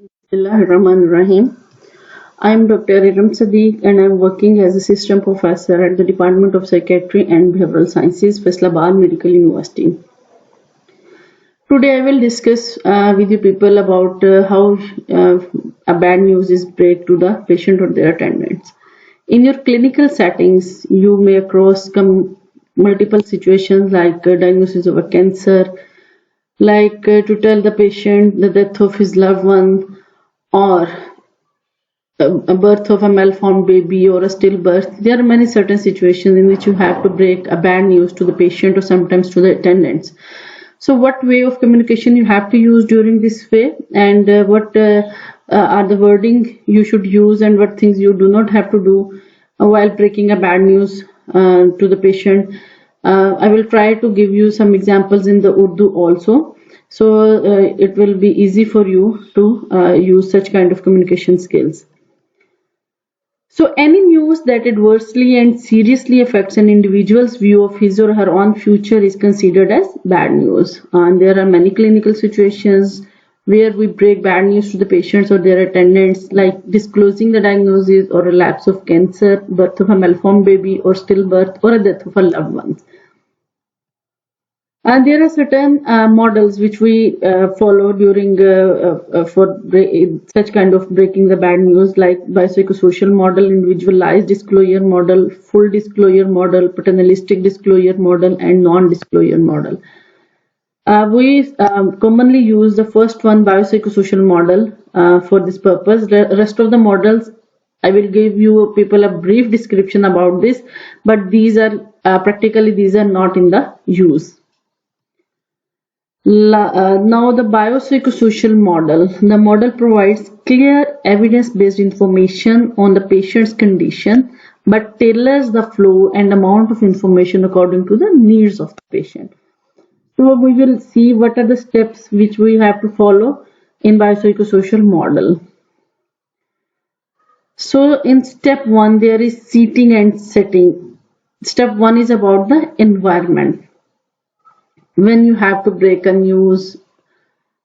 Bismillahirrahmanirrahim. I am Dr. Irum Siddique and I am working as assistant professor at the Department of Psychiatry and Behavioral Sciences, Faisalabad Medical University. Today I will discuss with you people about how a bad news is break to the patient or their attendants. In your clinical settings, you may cross multiple situations like diagnosis of a cancer, like to tell the patient the death of his loved one, or a birth of a malformed baby or a stillbirth. There are many certain situations in which you have to break a bad news to the patient or sometimes to the attendants. So what way of communication you have to use during this way, and what are the wording you should use, and what things you do not have to do while breaking a bad news to the patient. I will try to give you some examples in the Urdu also, so it will be easy for you to use such kind of communication skills. So any news that adversely and seriously affects an individual's view of his or her own future is considered as bad news. And there are many clinical situations where we break bad news to the patients or their attendants, like disclosing the diagnosis or a lapse of cancer, birth of a malformed baby, or stillbirth, or a death of a loved one. And there are certain models which we follow during such kind of breaking the bad news, like biopsychosocial model, individualized disclosure model, full disclosure model, paternalistic disclosure model, and non-disclosure model. We commonly use the first one, biopsychosocial model, for this purpose. The rest of the models, I will give you people a brief description about this, but these are practically these are not in the use. Now the biopsychosocial model. The model provides clear evidence-based information on the patient's condition, but tailors the flow and amount of information according to the needs of the patient. So we will see what are the steps which we have to follow in biopsychosocial model. So in step 1, there is seating and setting. Step 1 is about the environment. When you have to break a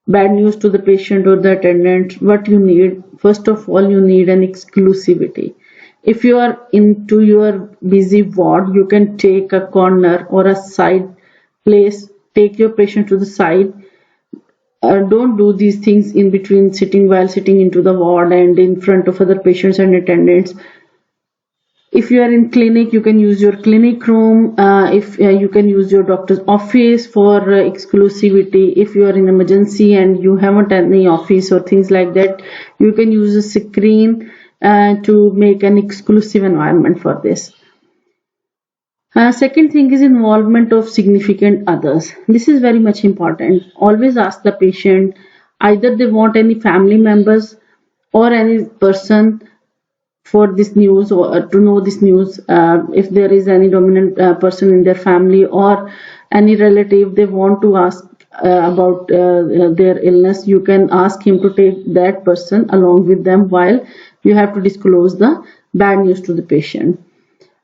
bad news to the patient or the attendant, what you need, first of all, you need an exclusivity. If you are into your busy ward, you can take a corner or a side place, take your patient to the side. Don't do these things in between while sitting into the ward and in front of other patients and attendants. If you are in clinic, you can use your clinic room. If you can use your doctor's office for exclusivity. If you are in emergency and you haven't any office or things like that, you can use a screen to make an exclusive environment for this. Second thing is involvement of significant others. This is very much important. Always ask the patient either they want any family members or any person for this news, or to know this news, if there is any dominant person in their family or any relative they want to ask about their illness, you can ask him to take that person along with them while you have to disclose the bad news to the patient.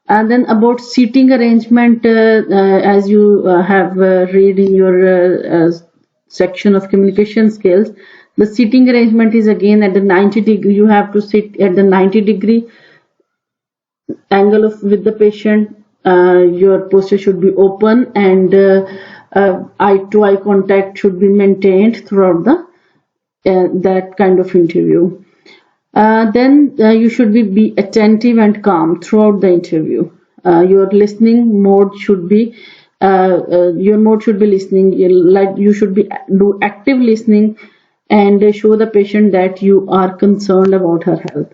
And then about seating arrangement, as you have read in your section of communication skills, the seating arrangement is again at the 90 degree. You have to sit at the 90-degree angle with the patient. Your posture should be open, and eye-to-eye contact should be maintained throughout that kind of interview. Then you should be attentive and calm throughout the interview. Your listening mode should be listening. You should do active listening and show the patient that you are concerned about her health.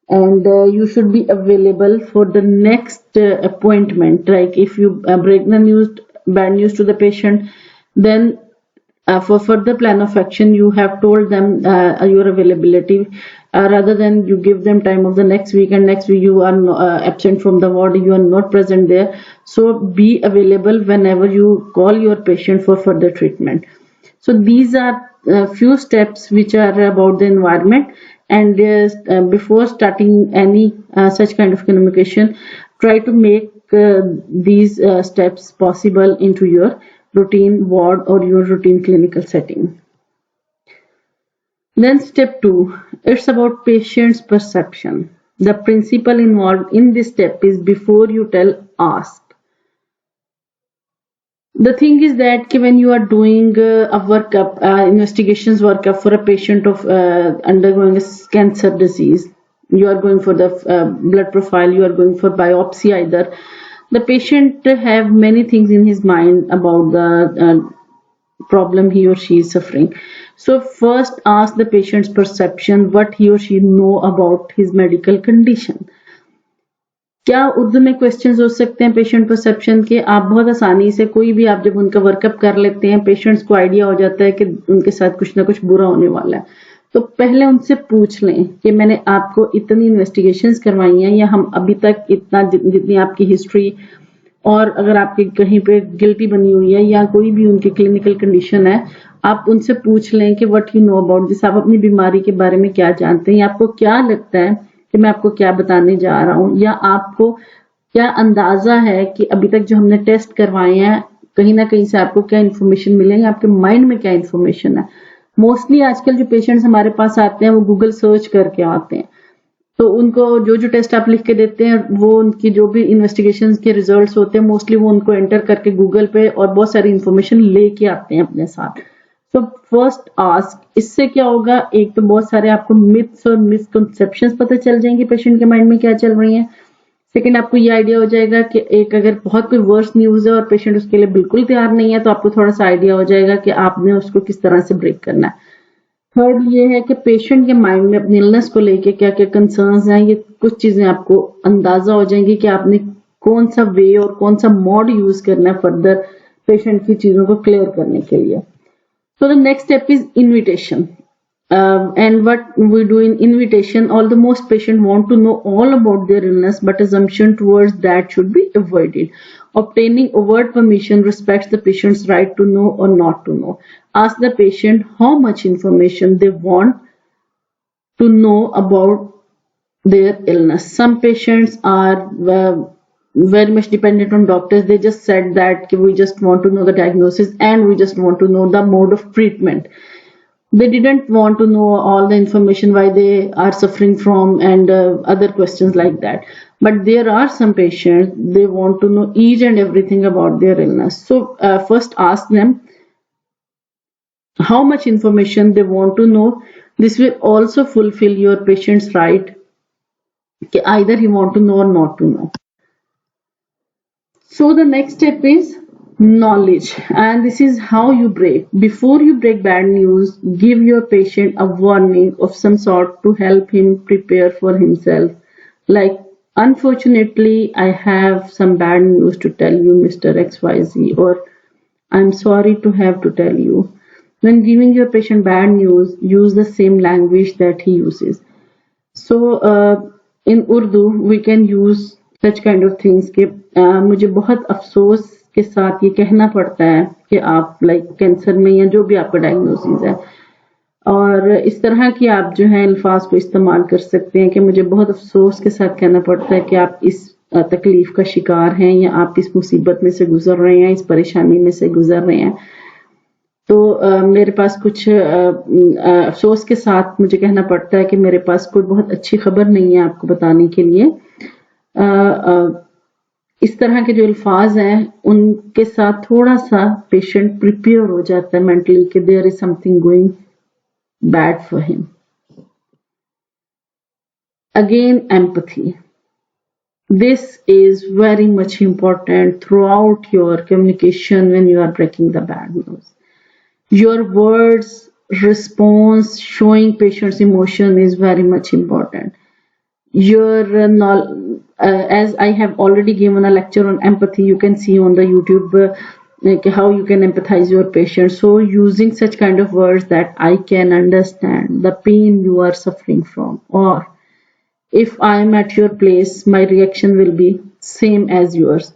And you should be available for the next appointment. Like if you break the bad news to the patient, then for further plan of action, you have told them your availability, rather than you give them time of the next week, and next week you are absent from the ward, you are not present there. So be available whenever you call your patient for further treatment. So these are a few steps which are about the environment, and before starting any such kind of communication, try to make these steps possible into your routine ward or your routine clinical setting. Then step 2, it's about patient's perception. The principle involved in this step is before you tell, ask. The thing is that when you are doing a workup, investigations workup for a patient of undergoing a cancer disease, you are going for the blood profile, you are going for biopsy either. The patient have many things in his mind about the problem he or she is suffering. So first ask the patient's perception, what he or she know about his medical condition. क्या उर्दू में questions हो सकते हैं patient perception के? आप बहुत आसानी से कोई भी आप जब उनका वर्कअप कर लेते हैं, पेशेंट्स को आइडिया हो जाता है कि उनके साथ कुछ ना कुछ बुरा होने वाला है, तो पहले उनसे पूछ लें कि मैंने आपको इतनी इन्वेस्टिगेशंस करवाई हैं या हम अभी तक इतना जितनी आपकी हिस्ट्री और अगर आपकी कहीं पे गिल्टी बनी हुई है या कोई भी उनकी क्लिनिकल कंडीशन है, आप उनसे पूछ लें कि what you know about this, आप अपनी बीमारी के बारे में क्या जानते हैं, या आपको क्या लगता है कि मैं आपको क्या बताने जा रहा हूँ, या आपको क्या अंदाजा है कि अभी तक जो हमने टेस्ट करवाए हैं कहीं ना कहीं से आपको क्या इन्फॉर्मेशन मिलेगी, आपके माइंड में क्या इन्फॉर्मेशन है. मोस्टली आजकल जो पेशेंट्स हमारे पास आते हैं वो गूगल सर्च करके आते हैं, तो उनको जो टेस्ट आप लिख के देते हैं वो उनकी जो भी इन्वेस्टिगेशन के रिजल्ट्स होते हैं मोस्टली वो उनको एंटर करके गूगल पे और बहुत सारी इन्फॉर्मेशन लेके आते हैं अपने साथ. तो फर्स्ट आस्क, इससे क्या होगा, एक तो बहुत सारे आपको मिथ्स और मिसकंसेप्शंस पता चल जाएंगे पेशेंट के माइंड में क्या चल रही है. सेकंड, आपको ये आइडिया हो जाएगा कि एक अगर बहुत कोई वर्स न्यूज है और पेशेंट उसके लिए बिल्कुल तैयार नहीं है तो आपको थोड़ा सा आइडिया हो जाएगा कि आपने उसको किस तरह से ब्रेक करना है. थर्ड ये है कि पेशेंट के माइंड में अपनी इलनेस को लेके क्या क्या कंसर्न्स हैं, ये कुछ चीजें आपको अंदाजा हो जाएंगी कि आपने कौन सा वे और कौन सा मोड यूज करना है फर्दर पेशेंट की चीजों को क्लियर करने के लिए. So the next step is invitation. And what we do in invitation, although most patients want to know all about their illness, but assumption towards that should be avoided. Obtaining overt permission respects the patient's right to know or not to know. Ask the patient how much information they want to know about their illness. Some patients are very much dependent on doctors. They just said that we just want to know the diagnosis and we just want to know the mode of treatment. They didn't want to know all the information why they are suffering from and other questions like that. But there are some patients, they want to know each and everything about their illness. So first ask them how much information they want to know. This will also fulfill your patient's right. Either he want to know or not to know. So the next step is knowledge, and this is how you break. Before you break bad news, give your patient a warning of some sort to help him prepare for himself. Like, unfortunately, I have some bad news to tell you, Mr. XYZ, or I'm sorry to have to tell you. When giving your patient bad news, use the same language that he uses. So in Urdu, we can use such kind of things कि मुझे बहुत अफसोस के साथ ये कहना पड़ता है कि आप कैंसर में या जो भी आपका डायग्नोसिस है, और इस तरह की आप जो है अल्फाज को इस्तेमाल कर सकते हैं कि मुझे बहुत अफसोस के साथ कहना पड़ता है कि आप इस तकलीफ का शिकार हैं या आप इस मुसीबत में से गुजर रहे हैं, इस परेशानी में से गुजर रहे हैं. तो मेरे पास कुछ अफसोस के साथ मुझे कहना पड़ता है कि मेरे पास कोई बहुत अच्छी खबर नहीं है आपको बताने के लिए. इस तरह के जो अल्फाज हैं उनके साथ थोड़ा सा पेशेंट प्रिपेयर हो जाता है मेंटली कि there is something going bad for him. Again, empathy. This is very much important throughout your communication when you are breaking the bad news. Your words, response, showing patient's emotion is very much important. Your as I have already given a lecture on empathy, you can see on the YouTube how you can empathize your patient. So using such kind of words that I can understand the pain you are suffering from, or if I am at your place, my reaction will be same as yours.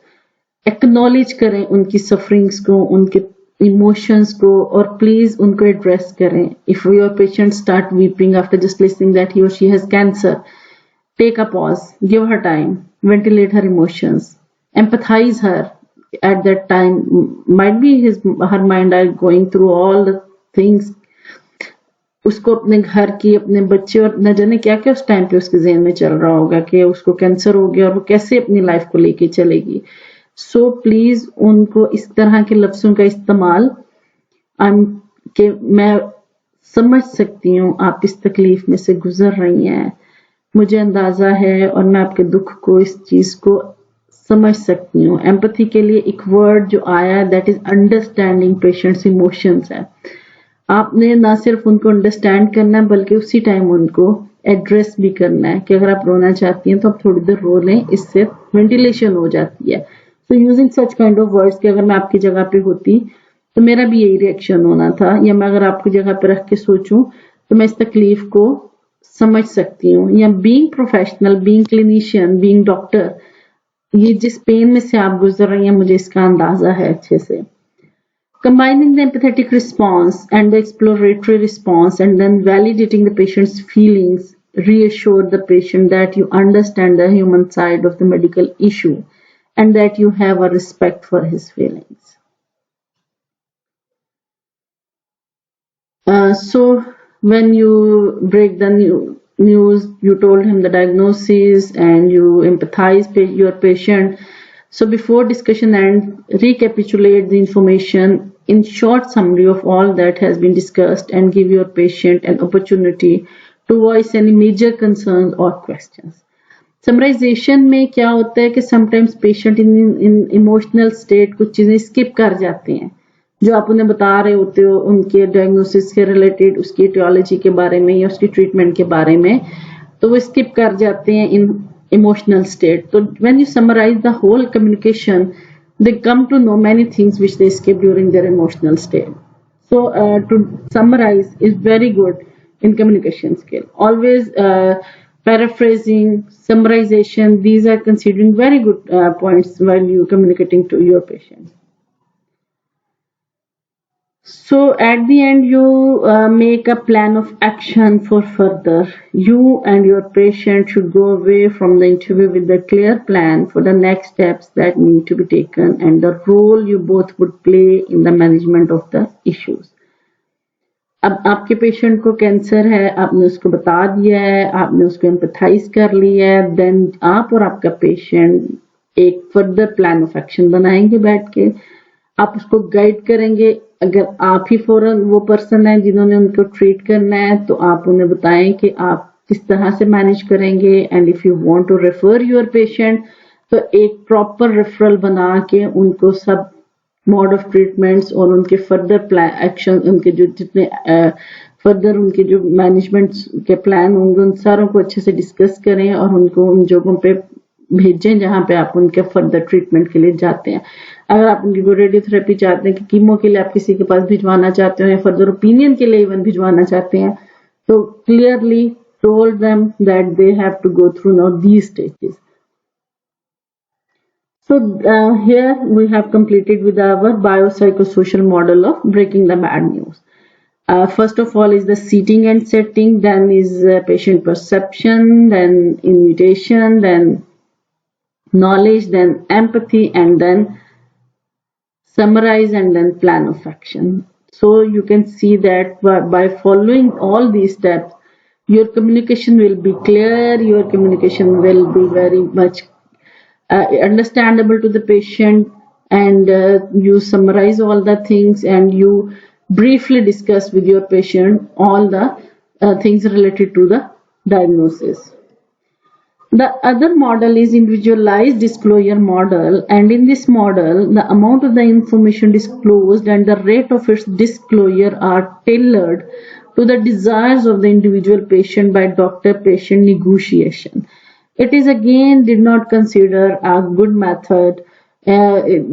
Acknowledge करें उनकी sufferings को, उनके emotions को, और please उनको address करें. If your patient start weeping after just listening that he or she has cancer, take a pause, give her time, ventilate her emotions, empathize her at that time. Might be her mind are going through all the things. उसको अपने घर की, अपने बच्चे और न जाने क्या क्या उस टाइम पे उसके ज़हन में चल रहा होगा कि उसको कैंसर हो गया और वो कैसे अपनी लाइफ को लेके चलेगी। सो प्लीज उनको इस तरह के लफ्जों का इस्तेमाल कि मैं समझ सकती हूँ आप इस तकलीफ में से गुजर रही हैं, मुझे अंदाजा है और मैं आपके दुख को, इस चीज को समझ सकती हूँ। एम्पैथी के लिए एक वर्ड जो आया that is understanding patients emotions है। आपने ना सिर्फ उनको अंडरस्टैंड करना है बल्कि उसी टाइम उनको एड्रेस भी करना है कि अगर आप रोना चाहती हैं तो आप थोड़ी देर रो लें, इससे वेंटिलेशन हो जाती है। So using such kind of words कि अगर मैं आपकी जगह पे होती तो मेरा भी यही रिएक्शन होना था, या मैं अगर आपकी जगह पे रख के सोचूं तो मैं इस तकलीफ को समझ सकती हूँ। या being professional, being clinician, being doctor, ये जिस पेन में से आप गुजर रही हैं मुझे इसका अंदाजा है अच्छे से। Combining the empathetic response and the exploratory response and then validating the patient's feelings reassure the patient that you understand the human side of the medical issue and that you have a respect for his feelings. So when you break the news, you told him the diagnosis and you empathize with your patient. So before discussion end, recapitulate the information in short summary of all that has been discussed and give your patient an opportunity to voice any major concerns or questions. Summarization में क्या होता है कि sometimes patient in emotional state कुछ चीजें skip कर जाते हैं जो आप उन्हें बता रहे होते हो उनके diagnosis के related, उसकी etiology के बारे में या उसकी treatment के बारे में, तो वो skip कर जाते हैं in emotional state. So when you summarize the whole communication, they come to know many things which they skip during their emotional state. So to summarize is very good in communication skill. Always paraphrasing, summarization, these are considering very good points while you communicating to your patient. So at the end, you make a plan of action for further. You and your patient should go away from the interview with a clear plan for the next steps that need to be taken and the role you both would play in the management of the issues. अब आपके patient को cancer है, आपने उसको बता दिया है, आपने उसको एम्पैथाइज कर लिया है, देन आप और आपका पेशेंट एक फर्दर प्लान ऑफ एक्शन बनाएंगे बैठ के, आप उसको गाइड करेंगे। अगर आप ही फौरन वो पर्सन है जिन्होंने उनको ट्रीट करना है तो आप उन्हें बताएं कि आप किस तरह से मैनेज करेंगे, and if you want to refer your patient तो एक प्रॉपर रेफरल बना के उनको सब मोड ऑफ ट्रीटमेंट्स और उनके फर्दर प्लान एक्शन, उनके जो जितने फर्दर उनके जो मैनेजमेंट के प्लान होंगे उन सारों को अच्छे से डिस्कस करें और उनको उन जगहों पे भेजें जहां पे आप उनके फर्दर ट्रीटमेंट के लिए जाते हैं। अगर आप उनकी रेडियोथेरेपी चाहते हैं कि कीमो के लिए आप किसी के पास भिजवाना चाहते हो या फर्दर ओपिनियन के लिए इवन भिजवाना चाहते हैं तो clearly told them that they have to go through now these stages. So here we have completed with our biopsychosocial model of breaking the bad news. First of all is the seating and setting, then is patient perception, then invitation, then knowledge, then empathy, and then summarize, and then plan of action. So you can see that by following all these steps, your communication will be clear, your communication will be very much understandable to the patient, and you summarize all the things and you briefly discuss with your patient all the things related to the diagnosis. The other model is individualized disclosure model, and in this model the amount of the information disclosed and the rate of its disclosure are tailored to the desires of the individual patient by doctor-patient negotiation. It is again did not consider a good method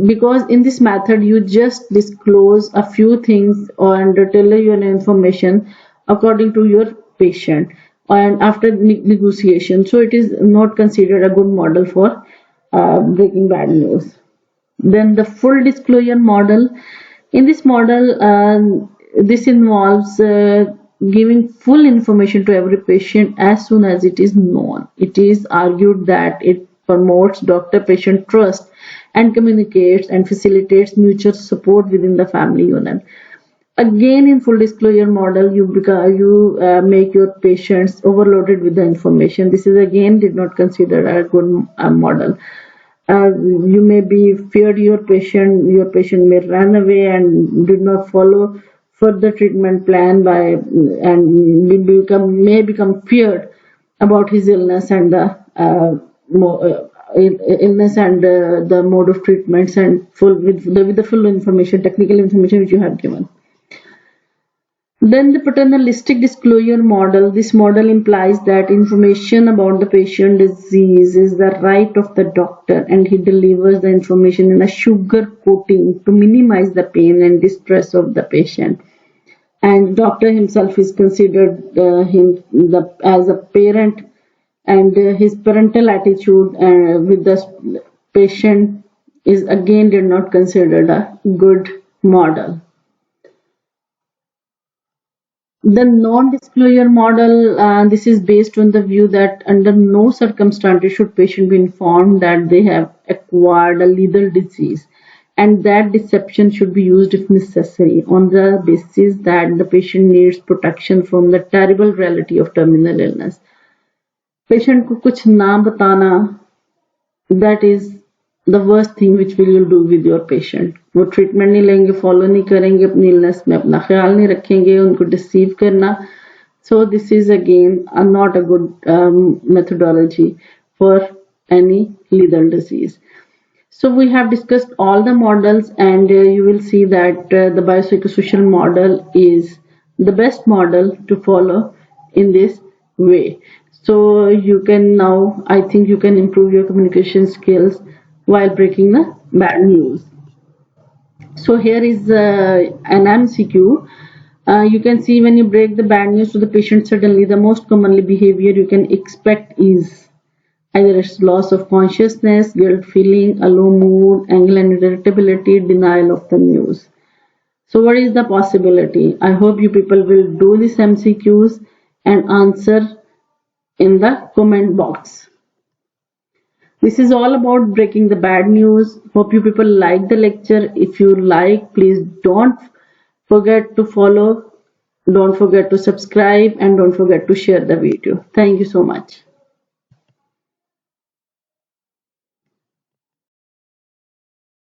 because in this method you just disclose a few things and tailor your information according to your patient and after negotiation. So it is not considered a good model for breaking bad news. Then the full disclosure model. In this model, this involves giving full information to every patient as soon as it is known. It is argued that it promotes doctor-patient trust and communicates and facilitates mutual support within the family unit. Again, in full disclosure model, you make your patients overloaded with the information. This is again did not consider a good model. You may be feared your patient may run away and did not follow further treatment plan and may become feared about his illness and the illness and the mode of treatments and with the full information, technical information which you have given. Then the paternalistic disclosure model. This model implies that information about the patient disease is the right of the doctor, and he delivers the information in a sugar coating to minimize the pain and distress of the patient. And doctor himself is considered as a parent, and his parental attitude with the patient is again did not considered a good model. The non-disclosure model, this is based on the view that under no circumstances should patient be informed that they have acquired a lethal disease, and that deception should be used if necessary on the basis that the patient needs protection from the terrible reality of terminal illness. Patient को कुछ ना बताना, that is the worst thing which will you do with your patient. वो treatment नहीं लेंगे, follow नहीं करेंगे, अपनी इलनेस में अपना ख्याल नहीं रखेंगे, उनको डिसीव करना. So this is again not a good methodology for any lethal disease. So we have discussed all the models, and you will see that the biopsychosocial model is the best model to follow in this way. So you can now, I think you can improve your communication skills while breaking the bad news. So here is an MCQ. You can see when you break the bad news to the patient, suddenly the most commonly behavior you can expect is either it's loss of consciousness, guilt feeling, a low mood, anger and irritability, denial of the news. So what is the possibility? I hope you people will do these MCQs and answer in the comment box. This is all about breaking the bad news. Hope you people like the lecture. If you like, please don't forget to follow, don't forget to subscribe, and don't forget to share the video. Thank you so much.